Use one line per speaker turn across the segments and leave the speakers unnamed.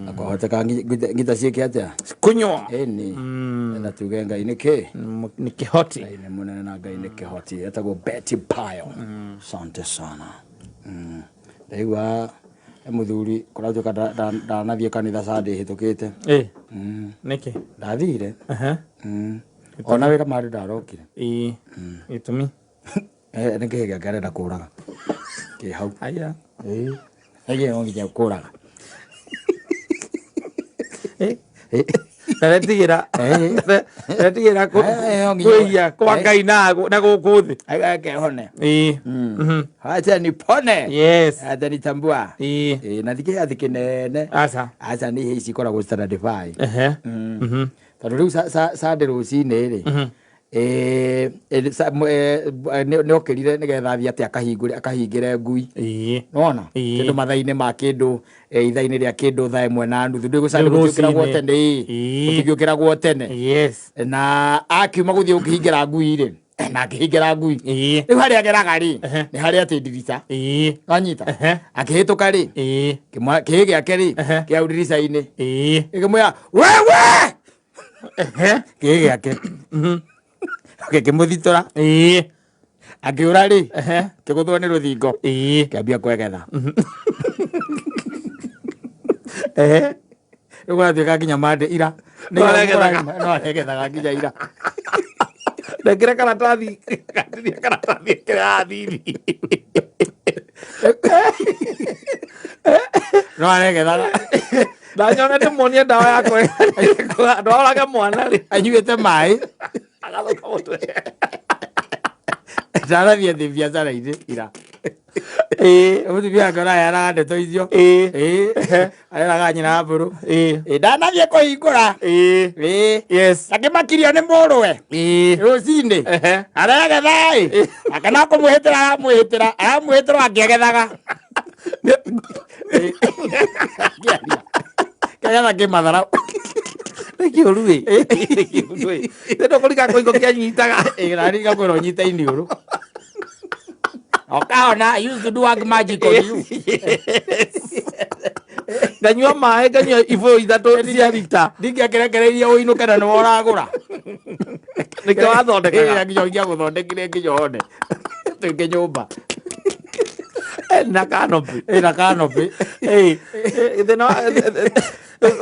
Akahoteka ngita cieke atia
kunywa
eni na tuge ngai ni
kihoti
ni munene na ngai ni kihoti etagwo Betty Pile. Asante sana. Ndaigua muthuri kuratuka ndanathie kanitha Sunday hitukite
niki
ndathire ona wira mari ndarokire
itumi
niki gya ngarenda kuraga ki hau
aya
ege onginya kuraga
Natigira kuia kwa ngai na gukuthi
agake hone acha ni pone acha ni tambua na thikia thikinene acha ni hici koragwo standardify tondu riu Sunday rucini ri ni okirire nigetha thia atia akahingire ngui nona kindu mathaini ma kindu ithaini ria kindu thaa 1:30 ndu gucande gutukiragwo tene gutugiukiragwo tene na akiuma guthie ukihingira ngui ri na akihingira ngui riu haria ageraga ri ni haria ati dirisa wanyita akihituka ri kihi giake ri kia dirisa-ini ikimwira wewe kihi giake kimuthitura akiura ri kiguthwo ni ruthingo kiambia kwegetha riu atuika nginya mande ira no aregethaga nginya ira
ndekire karatathi kirathiri
no aregethaga
ndanyonete muonie ndawa yakwe ndwarage mwana ri
anyuite mai
agathoka mutwe
ndarathie thi biacara-ini ira mutumia akora yaraga ndeto icio areraga nyina mburu ndanathie kuhingura akimakirio ni murwe rucini aregetha akana kumuhitira aramuhitira akiegethaga kegetha kimathara
kiuru ndo kulika koingo kianyitaga
nani gakwira nyita iniuru okaona I used to do work magic on you
nganyua mai nganyua ivo ithatu cia rita
ndingiakerekereirie uinukana niwe uragura
nike wathondekaga
nginya guthondekire nginya one tuinge nyumba
na kanopi
thina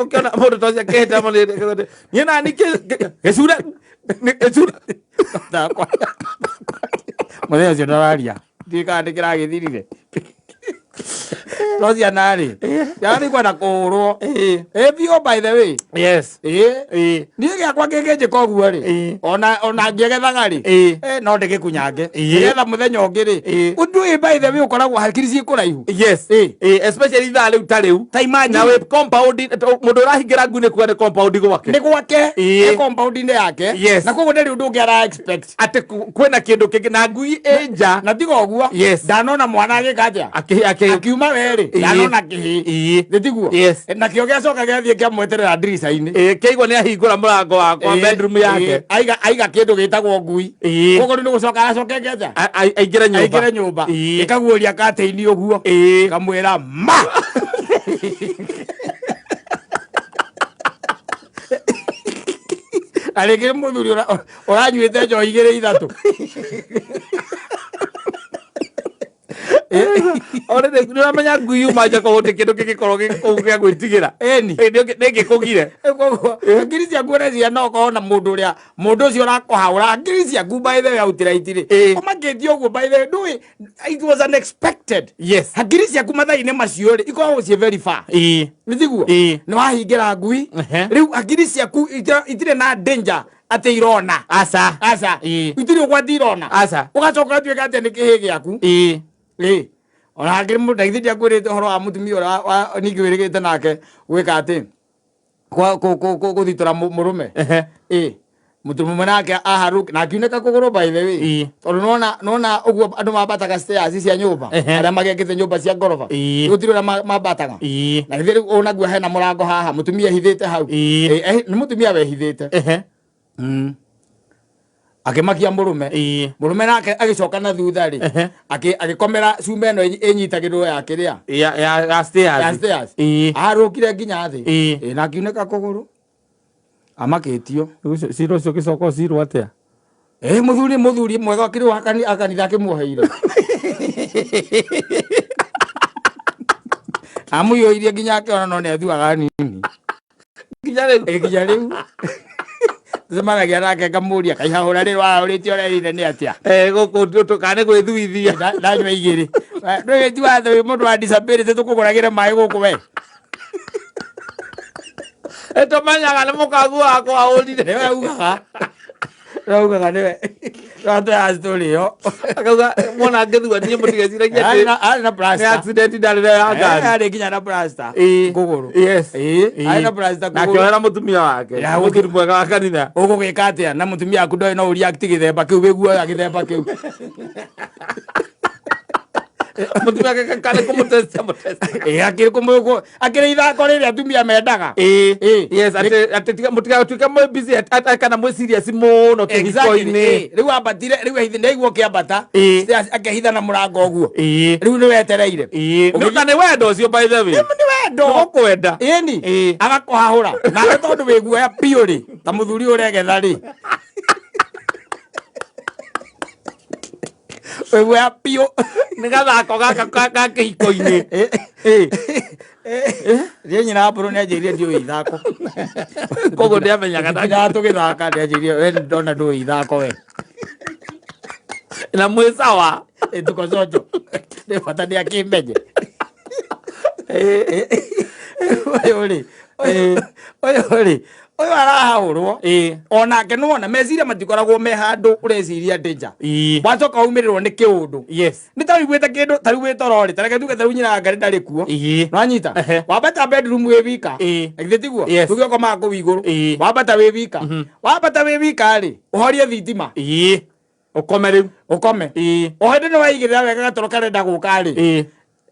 ukiona mundu tocia kihita mundu nie nani gicura
muthenya ucio ndararia ndikaga ndikiragithirire Rosia nari yani kwenda kuhurwo biu by the way ni giakwa gigijika uguo ri ona ngiegethaga ri no ndigikunyange getha muthenya ungi ri undu by the way ukoragwo hakiri ci kuraihu
especially thaa riu ta riu na we compound mundu urahingira ngui ni kuga ni compound gwake
ni compound ni yake na koguo ndari undu ungi ara expect
ati kwina kindu kingi na ngui enja
na tiga uguo ndanona mwana agikaja akiuma weri ndanona kihi nditiguo na kio giacoka giathie kiamweterera ndirica-ini
kiigua ni ahingura murango wakwa bedroom yake
aiga kindu gitagwo ngui koguo ni gucoka acoke ngeja
aingire
nyumba ikaguuria kateini uguo kamwira ma arigire muthuri uranyuite njohi igiri ithatu
ore nä ramenya ngui umanja kåhå kä ndå kä gä korwo gä a gwä tigä ra nä gä kå gire
ngiri ciaku recia no korwo na må ndå å cio rakohaå ra ngiri ciaku baithe autä raitirä makä tie å guo baithe ndå it was unexpected ngiri ciaku mathainä macio rä ikoragwo ciä very far nä tiguo nä wahingä ra ngui rä u ngiri ciaku itirä na danger atä irona aca itirä å gwati irona å gacoka tuä ka atä nä kä hä gä aku ona ngiri må ndaithä akwä te horo wa må tumia å ningä wä rä gä te nake gwä ka atä gå thitå ra må rå me må tå må nake aharå na akiunä ka kå gå rå by the way tondå nona å guo andå mambataga stairs cia nyå mba arä a magekä te nyå mba cia ngoroba gå tirä å rä a mambataga na hithä rä u naguo hena må rango haha må tumia hithä te hau nä må tumia wehithä te akimakia murume nake agicoka na thutha ri agikomera cuma eno inyitagirwo ya kiria
ya stairs
arukire nginya thi na akiuneka kuguru amakitio
ciro cio gicoko ciro atia
muthuri mwega kiri akanitha akimuheire amuyoirie nginya akiona no nethuaga nini nginya riu zemanagia nake ngamuria kaihahura ri waũrĩtio rerire nĩ atia
gũkũ tukane gwĩthuithia
ndanyua igĩrĩ ndũgĩtua thĩ mũndũ wa disability tũkũgũragĩre maĩ gũkũ we
tũmenyaga nĩ mũkagu wakwa ũrire
nĩwe ugaga nĩwe twatũya story ĩyo
akauga mwana angĩthua niĩ mũtigeciragia
arĩ na plaster
nĩ accident ndarĩre ya ngari
arĩ nginya na plaster kũgũrũ arĩ na plaster kũgũrũ
nakĩoera mũtumia wake mũthuri mwega wa kanitha
ũgũgĩka atĩa na mũtumia waku ndoĩ no ũria gĩthemba kĩu wĩguoya gĩthemba kĩu
mutumia wake kale kumutestia
akĩrĩ kũmũgwo akĩrĩ ithako rĩrĩa atumia mendaga
yes ati mutika mwe busy kana mwe serious mũno kĩhiko-inĩ
rĩu ambatire rĩu hithi nĩiguo kĩambata akĩhitha na mũrango ũguo rĩu nĩ wetereire
nĩ wendo ũcio by the way
nĩ wendo
gũkwenda
ĩni agakũhahũra nawe tondũ wĩguoya biũ rĩ ta mũthuri ũregetha rĩ wĩguoya biũ
nĩ gathako gaka kĩhiko-inĩ
rĩe nyina mbũrũ nĩ anjĩrire ndiũĩ ithako
koguo ndĩamenyaga
tũgĩthaka nĩ anjĩrire we ndona ndũĩ ithako we
na mwĩ sawa
tukococo nĩ bata nĩ akĩmenye ũyũ rĩ ũyũ arahũrwo onake nĩwona meciria matikoragwo me handũ ũreciria ndĩnja wacoka umĩrĩrwo nĩ kĩũndũ nĩ ta wĩiguĩte kĩndũ ta rĩu wĩ toro rĩ tareke tuge ta rĩu nyina Ngarĩ ndarĩ kuo nĩwanyita wambata bedroom wĩ wika githĩ tiguo tuge ũkomaga kũu igũrũ wambata wĩ wika rĩ ũhorie thitima
ũkome rĩu
ũkome o hĩndĩ nĩ waigĩrĩra wega gatoro karenda gũka rĩ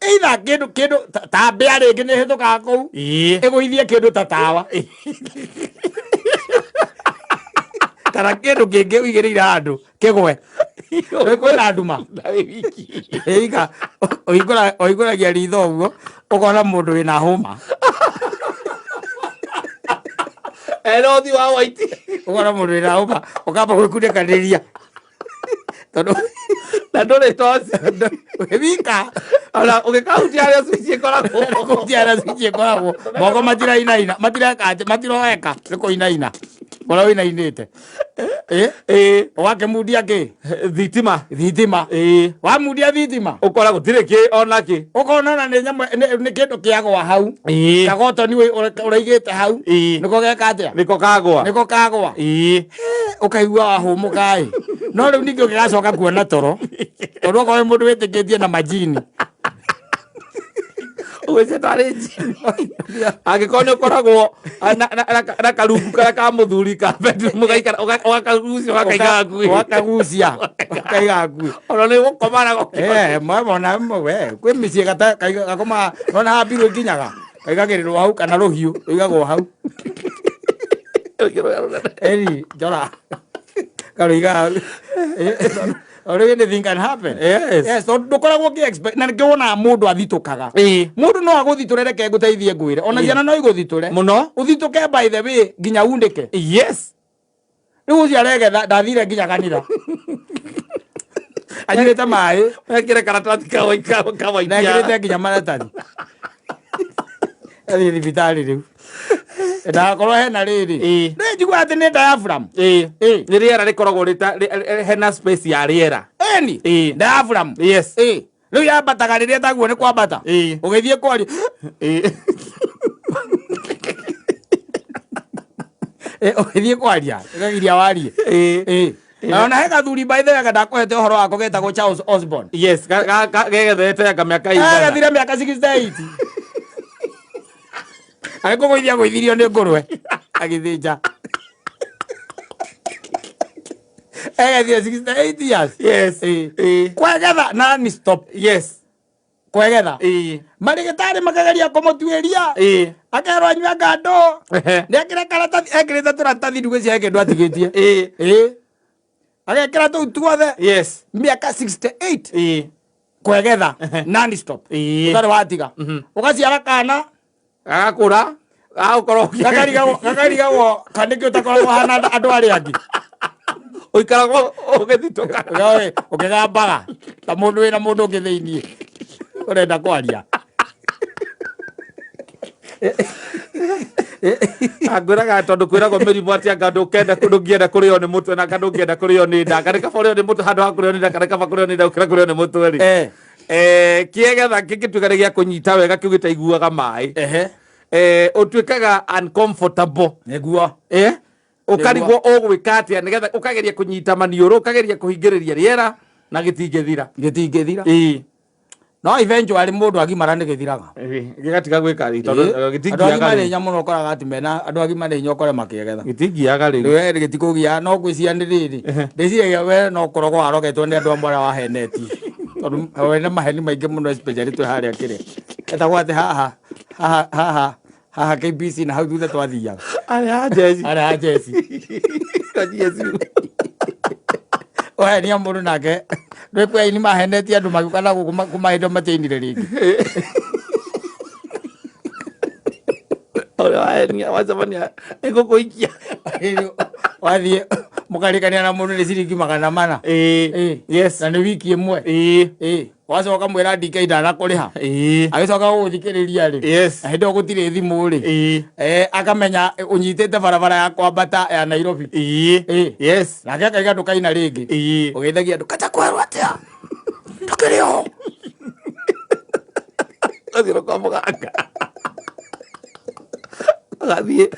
either kĩndũ ta mbĩa rĩngĩ nĩ hĩtũkaga kũu ĩgũithie kĩndũ ta tawa kana kĩndũ kĩngĩ ũigĩrĩire handũ kĩgwe kwĩna nduma ĩika ũhingũragia ritho ũguo ũkona mũndũ wĩna hũma
erothi wa waiti
ũkona mũndũ wĩna hũma ũkamba gwĩkunĩkanĩria tondũ
na ndũrĩ toci
wĩwika
ona ũgĩkahutia harĩa switch ĩkoragwo
moko matirainaina matiroeka nĩ kũinaina kũrĩa wĩinainĩte ũgakĩmundia kĩ thitima wamundia thitima
ũkora gũtirĩ kĩ ona kĩ
ũkona nĩ nyamũ nĩ kĩndũ kĩagwa hau kagotoni ũraigĩte hau nĩko geka atĩa nĩko kagwa ũkaigua wahũmũka no rĩu ningĩ ũgĩgacoka kuona toro tondũ okorwo wĩ mũndũ wĩtĩkĩtie na majini
ũgĩce tarĩ njini angĩkorwo nĩ ũkoragwo na karungu karĩa ka mũthuri ka bedroom ũgakagucia
ũgakagucia ũkaiga ngui
ona nĩ gũkoma na
mona we kwĩ mĩciĩ gakoma nona hambirwo nginyaga kaigagĩrĩrwo hau kana rũhiũ ũigagwo hau eni njora karuiga hau anything can happen so ndukoragwo ũkĩexpect na nĩkĩo wonaga mũndũ athitũkaga mũndũ no agũthitũre reke ngũteithie ngwĩre ona ciana no igũthitũre
mũno
ũthitũke by the way nginya undĩke rĩu ũcio aregetha ndathire nginya kanitha anyuĩte maĩ
ekĩre karatathi kawaikia
na ekĩrĩte nginya maratathi athiĩ thibitarĩ rĩu ndakorwo hena rĩrĩ nĩ njiguaga atĩ nĩ diaphragm
nĩ rĩera rĩkoragwo hena space ya rĩera
eni diaphragm rĩu yambataga rĩrĩa taguo nĩ kwambata ũgĩthiĩ kwaria ũgĩthiĩ kwaria ĩkagiria warie ona he gathuri by the way ndakũhete ũhoro wako getagwo Charles Osborne
gegethete anga mĩaka igana
gathire mĩaka 68 agĩkũgũithia gũithirio nĩ ngũrwe agĩthĩnja egethire 68 years kwegetha nani stop kwegetha marĩgĩtarĩ makageria kũmũtuĩria akerwo anyua ngando nĩ ekĩre karatathi ekĩrĩte tũratathi ndugũ cia kĩndũ atigĩtie agekira tu tuothe
yes
miaka 68
ii
kwegetha non stop utari watiga ugaciara kana
agakura agakora
gakarigagwo kandiki utakoragwo hana andu aria angi
uikaragwo ugithitoka
ukigambaga ta mundu wina mundu ungi thiini urenda kwaria
angwiraga tondu kwiragwo mirimu ati anga ndukenda ndungienda kurio ni mutwe na ndungienda kurio ni nda kana kurio ni mutwe handu ha kurio ni nda kana kaba kurio ni nda ukira kurio ni mutwe ri kiegetha gigituikaga gia kunyita wega kiu gitaiguaga mai utuikaga uncomfortable
niguo
ukarigwo ugwika atia nigetha ukageria kunyita maniuru ukageria kuhingiriria riera na gitingithira
no eventually mundu agimara ni githiraga
gigatiga gwika ri tondu
gitingiaga ri nyamu no koraga ati mena andu agima ni nyokore makigetha
gitingiaga ri
we gitikugia no gwicianiriri ndiciria we no korogwo warogetwo ni andu amwe wa heneti tondu wena maheni maingi muno especially twe haria kire etagwo ati haha KBC na hau thutha twathiaga ara jesi oya ni amuru nake ndikwe ni maheneti andu magukana kumahindo mateinire ringi
oya ni wazamania ekukuikia
wathie mukarikania na mundu ni ciringi 400 yes na ni wiki imwe wacoka mwira ndike indana kuriha agicoka guthikiriria ri hindi gutire thimu ri akamenya unyitite barabara ya kwambata ya Nairobi yes nake akaiga ndukaina ringi ugithagia ndukata kwerwo atia ndukirio
athiro kwa muganga gathie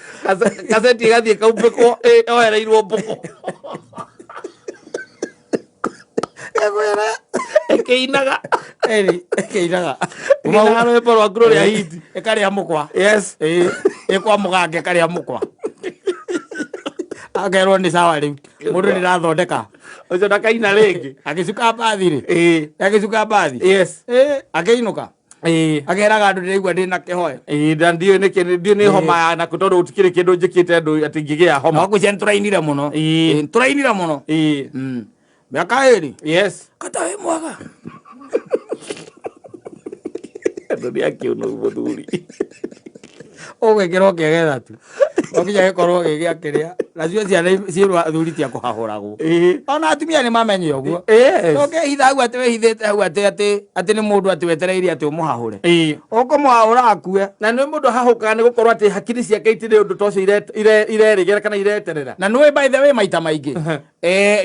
kaseti gathie kaumbeko oereirwo mbuko
egwera
ekeinaga
umauga
rwimbo rwa nguru ria hiti
ekaria mukwa
yes
ekwa mugange ekaria mukwa agerwo ni sawa riu mundu ni rathondeka
ucio ndakaina ringi
agicuka bathi ri agicuka bathi
yes
akiinuka ageraga andu ndigwa ndina kihoyo
ndio ni homa na kutondu utikire kindu njikite andu ati ngigia homa
no kucia turainire muno turainire muno miaka iri
yes
kata we mwaga
ndio akiuna muthuri
ugwikirwo kigetha tu okinya gikorwo gigia kiria nacio ciana ciirwa thuri tia kuhahuragwo ona atumia ni mamenya uguo oke hitha hau ati we hithite hau ati ni mundu ati wetereire ati umuhahure ukumuhahura akue
na ni mundu hahukaga ni gukorwo ati hakiri ciake itire undu tocio irerigera kana ireterera
na nwe by the way maita maingi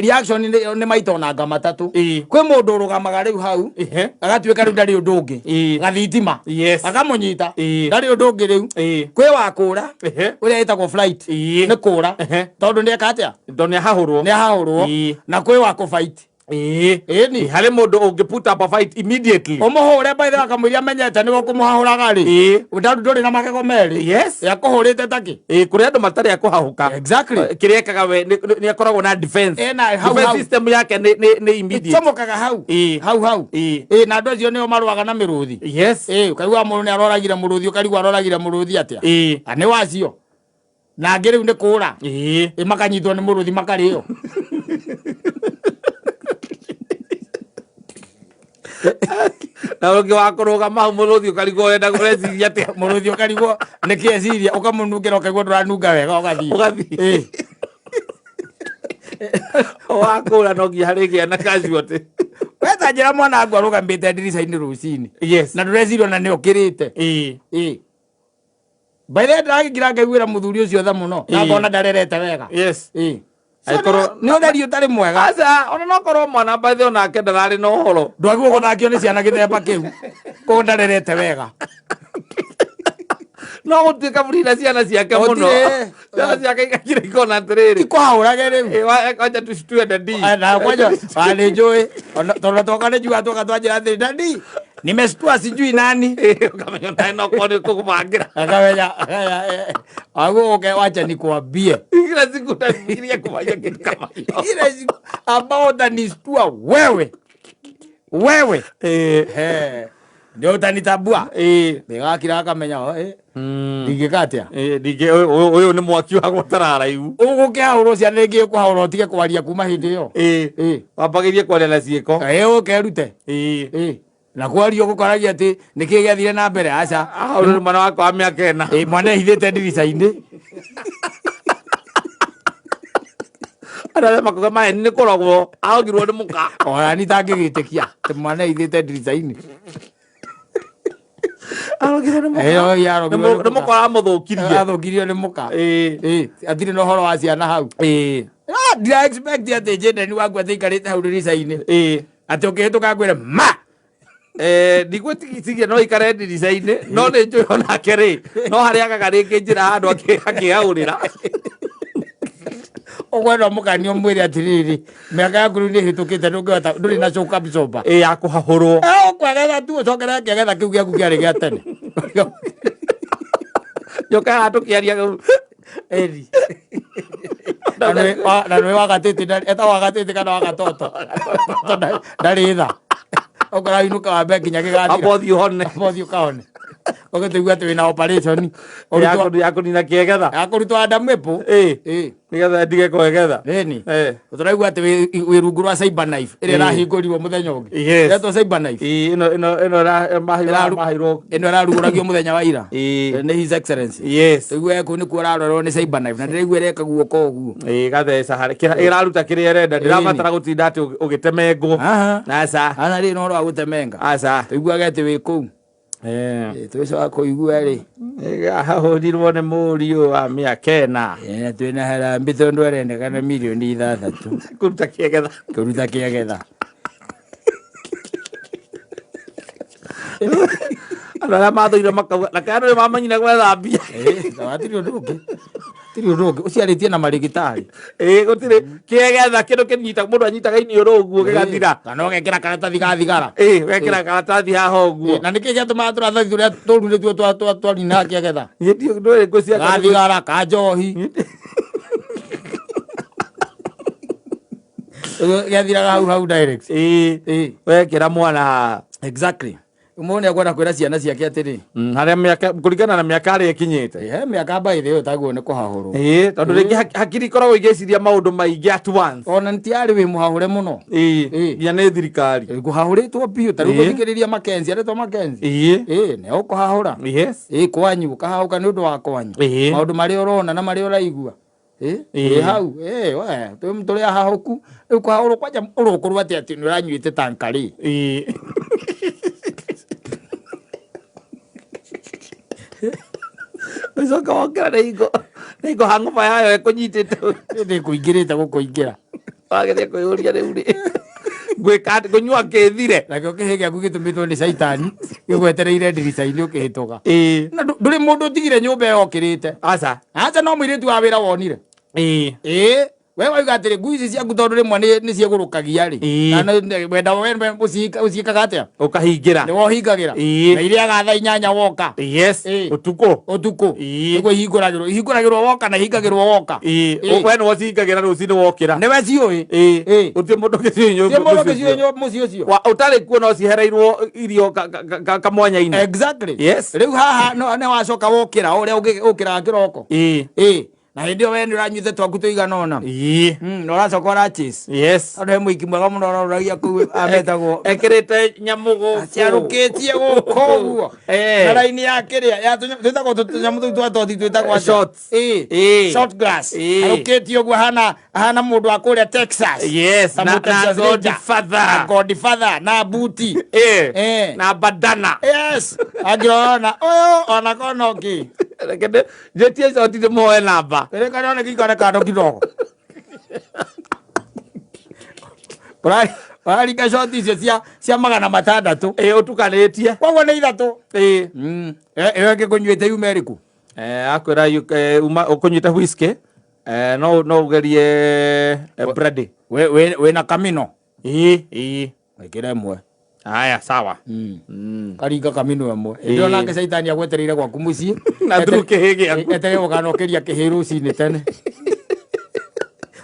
reaction ni maita onanga matatu kwi mundu urugamaga riu hau agatuika riu ndari undu ungi gathitima akamunyita ndari undu ungi riu kwi wakura uria etagwo flight ni kura tondu ni akatia
tondu ni ahahurwo
na kwi wa ku fight
ni hale mundu ungi put up a fight immediately
umuhure by the way akamwiria menyete niwe kumuhahuraga ri undandu nduri na magego meri yakuhurite taki
kuri andu matari akuhahuka
exactly
kiriekaga we ni akoragwo na defense defense system yake ni immediate
chomokaga hau na andu acio nio marwaga na miruthi ukaigua mundu ni aroragire muruthi ukarigwa aroragire muruthi atia ani wacio na ngiri ni kura makanyitwo ni muruthi makario
na ungi wakuruga mau muruthi ukarigwo wenda kureciria atia
muruthi ukarigwo nikieciria ukamunungira ukaigua nduranunga wega ugathii
wakura no nginya ringia na casualty
weta njira mwana wangu arugambite ndirica-ini rucini na ndureciria ona ni ukirite by the way ndagingira ngaiguira muthuri ucio tha muno na ngona ndarerete wega ni utheri utari mwega
aca ona no korwo mwana mbathe onake ndarari na uhoro
ndwagirwo guthakio ni ciana githemba kiu koguo ndarerete wega
no gutuika burina ciana ciake muno ciana ciake igakira ikona atiriri
ikuhahurage riu
waja tucituende ndi
na kwaja ni njui tondu twoka ni juga twoka twanjira athiri dadi nimestua sijui nani
ukamenya nae no kwone kukubangira
akamenya agu uke wacha nikwambie
kila siku tafikiria kufanya kitu kama hiyo
kila siku ambao utanistua wewe ndio utanitambua ndegakira akamenya ndingikatia
ndinge uyu ni mwaki wa gutara raiu
ugukihaurwo ciana ingi kuhaurwo tige kwaria kuma hindi iyo
wambagirie kwaria na ciiko
ukerute na kwaria gukoragia ati niki gethire na mbere aca
uri mwana wakwa wa miaka ena
mwana ihithite ndirica-ini
ara makoga mae ni koragwo aogirwo ni muka
ona ni tangigitikia mwana ihithite ndirica-ini
arogirwo ni muka ni muka
athũkirio nĩ mũka atirĩ na ũhoro wa ciana hau ndira expect atĩ Jayden waku atĩikarĩte hau ndirica-inĩ atĩ ũkĩhĩtũka ngwĩre ma
ndigwĩtigiciria no ikare ndirica-inĩ no nĩ njũĩ onake rĩ no harĩa agaga rĩngĩ njĩra handũ akĩaũrĩra
ũkwenda mũkani ũmwĩre atĩrĩrĩ mĩaka yaku rĩu nĩ ĩhĩtũkĩte ndũrĩ na shock absorber
ya kũhahũrwo
ũkwagetha tu ũcokere kĩagetha kĩu gĩaku kĩarĩ gĩa tene
njoka tũkĩaria
eri na nĩ wagatĩte eta wagatĩte kana wagatoto ndarĩ tha okora inuka wambe kinya gĩgathira
abothi hone
abothi ukahone ũgĩtũigua atĩ wĩna operation
ya kũnina kĩegetha
ya kũrutwo ndamepo
nĩgetha ndige kwegetha
ĩni ũtũraigua atĩ wĩ rungu rwa cyber knife ĩrĩa ĩrahingũrirwo mũthenya ũngĩ retwo cyber knife ĩno ĩrarugũragio mũthenya wa ira nĩ his excellency ũigua kũu nĩkuo ũrarorwo nĩ cyber knife na ndĩraigua ĩreka guoko ũguo
gatheca harĩ ĩraruta kĩrĩa ĩrenda ndĩrabatara gũtinda atĩ ũgĩtemengwo aca
ana rĩ no rwa gũtemenga
aca
tũiguage atĩ wĩ kũu twicoka kũigua rĩ
hahũrirwo nĩ mũriũ wa mĩaka ĩna
twĩna harambĩ tondũ arendekana mirioni 6
kũruta
kĩegetha
andũ arĩa mathũire makauga na kana nĩ mamanyire gwethambia
watirĩ ũndũ ũngĩ ũciarĩtie na marĩgĩtarĩ
gũtirĩ kĩegetha kĩndũ kĩnyita mũndũ anyitaga iniũrũ ũguo gĩgathira
kana ũgekĩra karatathi ga thigara
wekĩra karatathi haha ũguo
na nĩkĩ gĩatũmaga tũratathi tũrĩa tũru nĩtuo twanina kĩegetha
ndũĩ ngũcia
ga thigara ka njohi gĩathiraga hau direct
wekĩra mwana
exactly umone akwenda kwĩra ciana ciake atĩrĩ
harĩa mĩaka kũringana na mĩaka harĩa ĩkinyĩte
he mĩaka baithe ĩyo taguo nĩ kũhahũrwo
tondũ rĩngĩ hakiri ikoragwo igĩciria maũndũ maingĩ at once
ona nĩtiarĩ wĩ mũhahũre mũno
nginya nĩ thirikari
ngũhahũrĩtwo biũ tarĩu gũthikĩrĩria Makenzi arĩtwo Makenzi nĩ ũkũhahũra kwanyu ũkahahũka nĩ ũndũ wa kwanyu maũndũ marĩa ũrona na marĩa ũraigua hau tũrĩ ahahũku rĩu kũhahũrwo kwanja ũrũkũrwo atĩ nĩ ũranyuĩte tankarĩ
ũcoka wokera nĩ igo hangoba yayo ĩkũnyitĩte
nĩkũingĩrĩte gũkũingĩra
wageria kwĩyũria rĩu rĩ gwĩka ngũnyua ngĩthire
nakĩo kĩhĩ gĩaku gĩtũmĩtwo nĩ caitani gĩgwetereire ndirica-inĩ ũkĩhĩtũka na ndũrĩ mũndũ ũtigire nyũmba ĩyo okĩrĩte aca no mũirĩtu wa wĩra wonire we wauga atĩrĩ ngui ici ciaku tondũ rĩmwe nĩ ciĩgũrũkagia rĩ wenda ũciĩkaga atĩa
ũkahingĩra
nĩ wohingagĩra na irĩaga thaa 8 woka ũtukũ nĩguo ihingũragĩrwo woka na ihingagĩrwo woka
we nĩwo cihingagĩra rũcinĩ wokĩra
nĩwe ciũĩ
gũtirĩ mũndũ ũngĩciũĩ
mũciĩ ũcio
ũtarĩ kuo no cihereirwo irio kamwanya-inĩ
rĩu haha nĩ wacoka wokĩra ũrĩa ũkĩraga kĩroko na hĩndĩ ĩyo we nĩ ũranyuĩte twaku tũiganona na ũracoka ũrachase andũ he mũiki mwega mũno ũraragia kũu ametagwo
ekĩrĩte nyamũ gũkũ
ciarũkĩtie gũkũ ũguo na raini ya kĩrĩa twĩtagwo tũnyamũ tũu twa tothi twĩtagwo short glass arũkĩtie ũguo ahana mũndũ wa kũrĩa Texas na Godfather na buti
na bandana
angĩrona ũyũ ona konoki
jetie icio tithĩ moe namba
Peleka nione kikone kando kidogo. Bararika shoti icio cia 600
utukanĩtie
koguo nĩ 3 ĩyo ĩngĩkũnyuĩte yuma ĩrĩkũ
akwĩra ũkũnyuĩte whisky no ũgerie brandy
wĩna kamino
ĩkĩra ĩmwe aya sawa
karinga kamino ĩmwe ndio nake caitani agwetereire gwaku mũciĩ
na thuru kĩhĩ gĩaku
etere ũkanokeria kĩhĩ rũcinĩ tene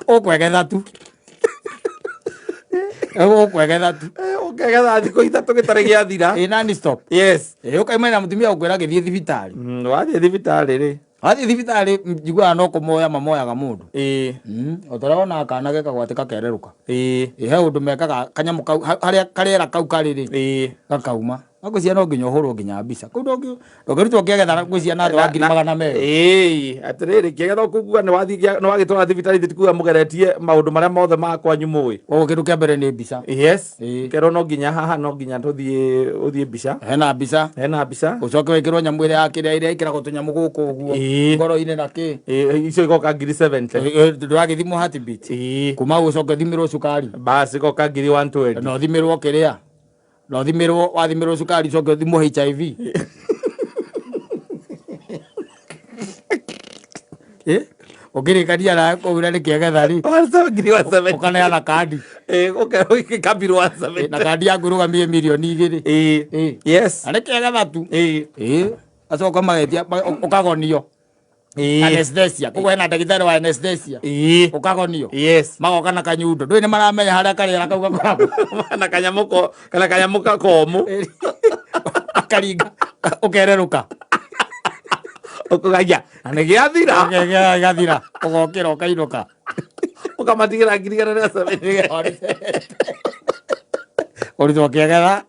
ũkwegetha tu ũkwegetha tu
Ũkĩgetha thikũ ithatũ gĩtarĩ gĩathira.
non stop.
Yes.
Ũkaimana mũtumia ũkwĩra gĩthiĩ thibitarĩ.
Wathiĩ thibitarĩ rĩ.
Wathiĩ thibitarĩ njiguaga no kũmoya mamoyaga mũndũ. Ũtarona kana gekagwatĩ gakererũka. He ũndũ mekaga kanyamũ kau harĩa karĩera kau karĩ rĩ. Gakauma. Ngwĩciria no nginya ũhũrwo nginya mbica. Kũu ndũngĩrutwo kĩagetha ngwĩciria na andũ wa 200,000.
Atĩrĩrĩ kĩagetha ũkũigua nĩ wagĩtwara thibitarĩ ndĩtikuga mũgeretie maũndũ marĩa mothe ma kwanyu mũĩ.
Kĩndũ kĩa mbere nĩ mbica.
Yes. Kerwo no nginya haha no nginya ũthiĩ mbica.
Hena mbica. Ũcoke wĩkĩrwo nyamũ ĩrĩa ĩrĩa ĩkĩragwo tũnyamũ gũkũ ũguo. Ngoro-inĩ na kĩ.
Icio igoka 70.
Ndũragĩthimwo heartbeat. Kuma ũcoke thimĩrwo cukari.
Basi igoka 120.
No thimĩrwo kĩrĩa. No thimĩrwo wathimĩrwo cukari coke thimwo HIV. Ũkĩrĩkania na kũura nĩ kĩagetha rĩ. Ũkaneana kandi.
Ũkambirwo 170.
Na kandi yaku ĩrũgamie mirioni 2.
Yes.
Na nĩ kĩagetha tu. Acoka magetia ũkagonio. Anesthesia. Kũguo hena ndagĩtarĩ wa anesthesia. Ũkagonio.
Yes.
Magoka na kanyundo. Ndũĩ nĩ maramenya harĩa karĩera kau gakoragwo.
Na kanyamũ komũ.
Akaringa. Ũkererũka.
Ũkũgagia. Na nĩ gĩathira.
Gĩathira. Ũgokĩra ũkainũka.
Ũkamatigĩra 270.
Ũrutwo kĩagetha.